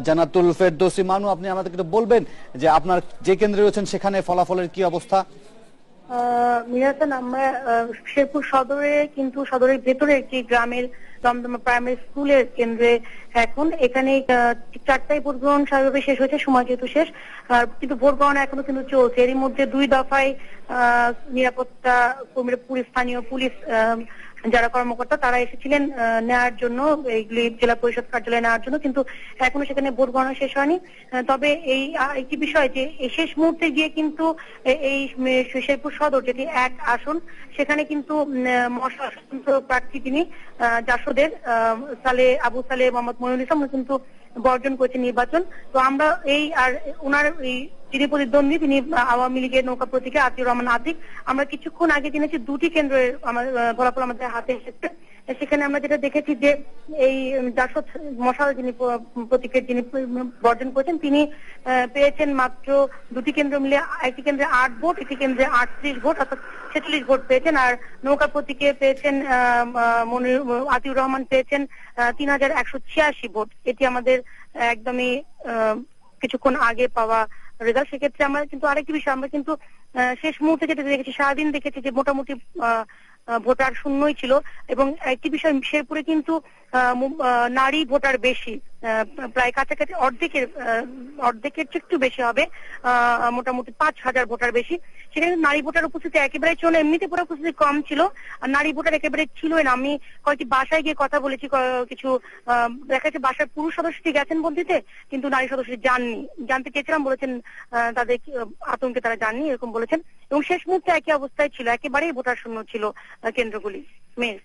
জান্নাতুল ফেরদৌসী মানু, আপনি আমাদেরকে একটু বলবেন যে আপনার যে কেন্দ্রে রয়েছেন সেখানে ফলাফলের কি অবস্থা? মিরাজ, আমরা শেরপুর সদরে, কিন্তু সদরের ভেতরে একটি গ্রামের দমদমা প্রাইমারি স্কুলের কেন্দ্রে এখন। এখানে 4টায় ভোট গ্রহণ স্বাভাবিকভাবে শেষ হয়েছে, সময় যেহেতু শেষ, কিন্তু ভোট গণনা এখনো কিন্তু চলছে। এরই মধ্যে 2 দফায় নিরাপত্তা কর্মীরা, স্থানীয় পুলিশ যারা কর্মকর্তা তারা এসেছিলেন নেওয়ার জন্য, এইগুলি জেলা পরিষদ কার্যালয়ে নেওয়ার জন্য, কিন্তু এখনো সেখানে ভোট গণনা শেষ হয়নি। তবে এই একটি বিষয় যে এই শেষ মুহূর্তে গিয়ে কিন্তু এই শেরপুর সদর যেটি 1 আসন, সেখানে কিন্তু স্বতন্ত্র প্রার্থী তিনি জাসদের আবু সালে মোহাম্মদ মনিরুল ইসলাম কিন্তু বর্জন করেছে নির্বাচন। তো আমরা এই আর ওনার যিনি প্রতিদ্বন্দ্বী তিনি আওয়ামী লীগের নৌকা প্রতীকে আতিউর রহমান আতিক। আমরা কিছুক্ষণ আগে জেনেছি 2টি কেন্দ্রের ফলাফল আমাদের হাতে এসেছে। সেখানে আমরা যেটা দেখেছি যে এই জাসদ মশাল যিনি প্রতীকের যিনি বর্জন করেছেন তিনি পেয়েছেন মাত্র 2টি কেন্দ্র মিলে, একটি কেন্দ্রে 8 ভোট, একটি কেন্দ্রে 38 ভোট, অর্থাৎ 46 ভোট পেয়েছেন। আর নৌকা প্রতীকে পেয়েছেন আতিউর রহমান পেয়েছেন 3186 ভোট। এটি আমাদের একদমই কিছুক্ষণ আগে পাওয়া রেজাল্ট। সেক্ষেত্রে আমরা কিন্তু আরেকটি বিষয়, আমরা কিন্তু শেষ মুহূর্তে যেটা দেখেছি, সারাদিন দেখেছি যে মোটামুটি ভোটার শূন্যই ছিল। এবং একটি বিষয়, শেরপুরে কিন্তু নারী ভোটার বেশি, প্রায় কাছাকাছি অর্ধেকের চেয়ে একটু বেশি হবে, মোটামুটি 5000 ভোটার বেশি। সেখানে নারী ভোটার উপস্থিতি একেবারেই ছিল না, এমনিতে পুরো উপস্থিতি কম ছিল, আর নারী ভোটার একেবারে ছিলই না। আমি কয়েকটি বাসায় গিয়ে কথা বলেছি, কিছু দেখা যাচ্ছে বাসার পুরুষ সদস্যটি গেছেন ভোট দিতে, কিন্তু নারী সদস্যটি যাননি। জানতে চেয়েছিলাম, বলেছেন তাদের আতঙ্কে তারা যাননি, এরকম বলেছেন। এবং শেষ মুহূর্তে একই অবস্থায় ছিল, একেবারেই ভোটার শূন্য ছিল কেন্দ্রগুলি। মেয়ে